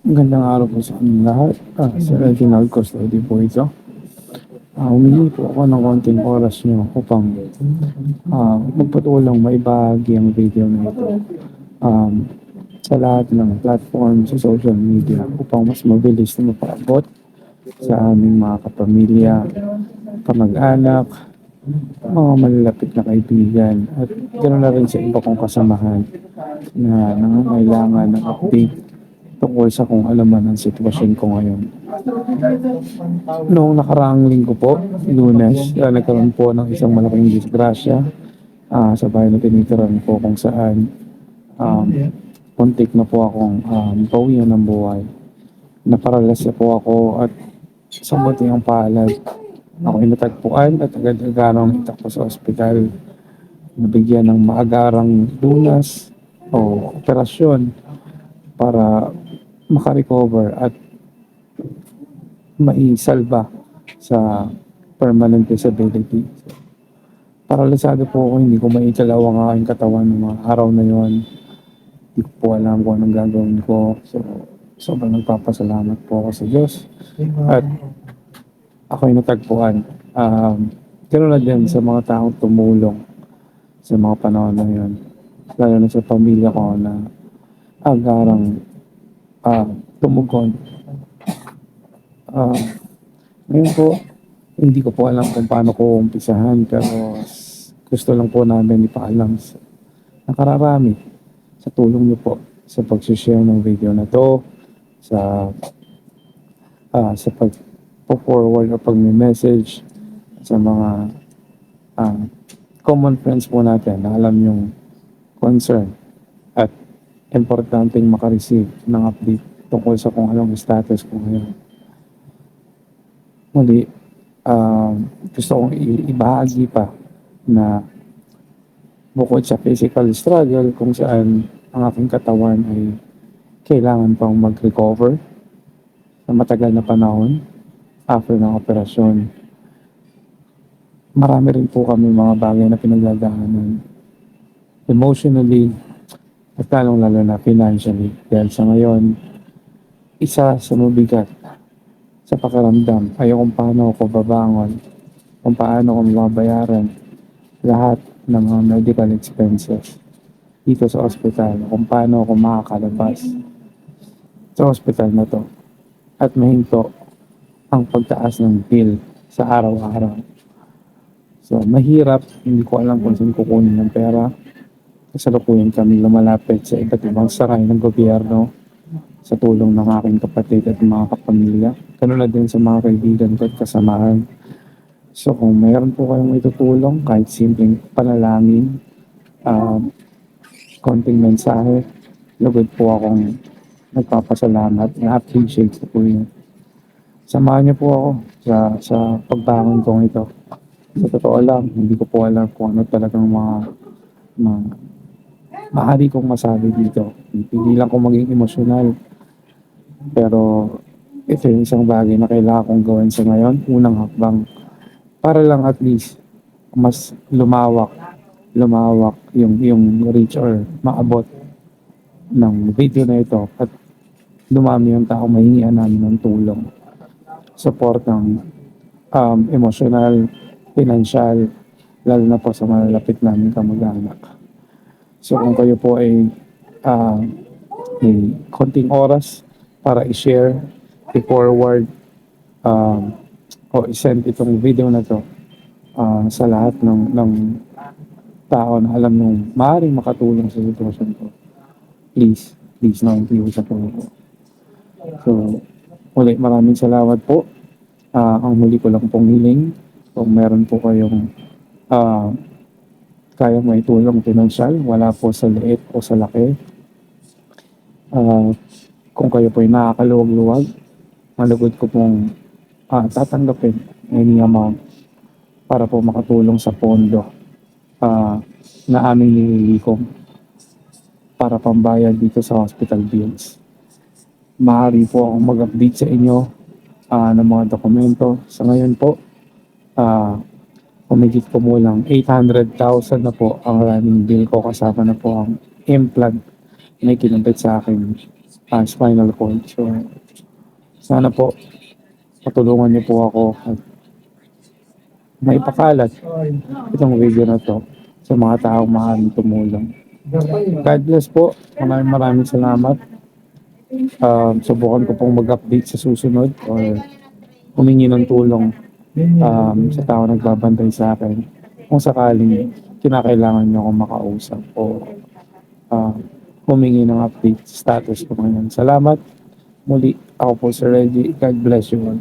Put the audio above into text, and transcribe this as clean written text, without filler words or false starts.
Magandang araw po sa inyong lahat. Sir Reginald Custody po ito. Humingi po ako ng konting oras niyo upang magpatulong maibahagi ang video na ito um, sa lahat ng platform sa social media upang mas mabilis na mapaabot sa aming mga kapamilya, kamag-anak, mga malalapit na kaibigan at ganoon na rin sa iba kong kasamahan na nangangailangan ng update tungkol sa kung ano man ang sitwasyon ko ngayon. Noong nakaraang linggo po, Lunes, nagkaroon po ng isang malaking disgrasya sa bahay na tinitiran ko kung saan um, muntik na po akong bawian ng buhay. Naparalas na po ako at sa buti ang palad. Ako inatagpuan at agad-agarang itakbo sa ospital. Nabigyan ng maagarang lunas o operasyon para makarecover at maisalba sa permanent disability. Paralisado po ako, hindi ko maitalaw ang aking katawan ng mga araw na yon. Hindi ko po alam kung anong gagawin ko. So, sobrang nagpapasalamat po ako sa Diyos. At ako'y natagpuan. Ganoon na din sa mga taong tumulong sa mga panahon na yon. Lalo na sa pamilya ko na agarang tumugon. Ah, Ngayon po, hindi ko po alam kung paano ko umpisahan pero gusto lang po namin ipaalam sa nakararami sa tulong niyo po sa pag-share ng video na to, sa sa pag-forward o pag-message sa mga ah, common friends po natin na alam yung concern at importanteng makareceive ng update tungkol sa kung anong status ko ngayon. Muli, gusto kong ibahagi pa na bukod sa physical struggle kung saan ang aking katawan ay kailangan pang mag-recover sa matagal na panahon after ng operasyon. Marami rin po kami mga bagay na pinagdadaanan emotionally at lalong-lalo na financially. Dahil sa ngayon, isa sa mabigat sa pakiramdam ay kung paano ako babangon, kung paano ko mababayaran lahat ng mga medical expenses dito sa ospital, kung paano ako makakalabas sa ospital na to at mahinto ang pagtaas ng bill sa araw-araw. So, mahirap, hindi ko alam kung saan kukunin ng pera. Kasalukuyan kami lumalapit sa iba't ibang saray ng gobyerno sa tulong ng aking kapatid at mga kapamilya. Ganun na din sa mga kaibigan ko at kasamahan. So kung mayroon po kayong itutulong, kahit simpleng panalangin, konting mensahe, lugod po akong nagpapasalamat. Na-appreciate ko po yun. Samahan niyo po ako sa pagbangon kong ito. Sa totoo lang, hindi ko po alam kung ano talagang mga maaari kong masabi dito. Pipigilan ko maging emosyonal. Pero ito yung isang bagay na kailangan kong gawin sa ngayon. Unang hakbang para lang at least mas lumawak yung reach or maabot ng video na ito at dumami yung tao mahingian namin ng tulong. Support ng emotional, financial, lalo na po sa malalapit namin kamag-anak. So kung kayo po ay may konting oras para i-share, i-forward, um, o i-send itong video na to sa lahat ng tao na alam nung maaaring makatulong sa sitwasyon ko. Please na-include sa po ko. So, muli maraming salamat po. Ang huli ko lang pong hiling, kung meron po kayong kaya may tulong pinansyal, wala po sa liit o sa laki. Kung kayo po ay nakakaluwag-luwag, malugod ko pong tatanggapin any amount para po makatulong sa pondo na aming nililikom para pambayad dito sa hospital bills. Maaari po akong mag-update sa inyo ng mga dokumento. Sa ngayon po, kumigit po mo lang 800,000 na po ang running bill ko kasama na po ang implant na ikinabit sa akin spinal cord. So, sana po patulungan niyo po ako at maipakalat itong video na to sa mga taong maaaring tumulong. God bless po. Maraming salamat. Subukan ko pong mag-update sa susunod or humingi ng tulong sa tao nagbabantay sa akin kung sakaling kinakailangan niyo akong makausap o uh, humingi ng update sa status ko ngayon. Salamat muli. Ako po si Reggie. God bless you all.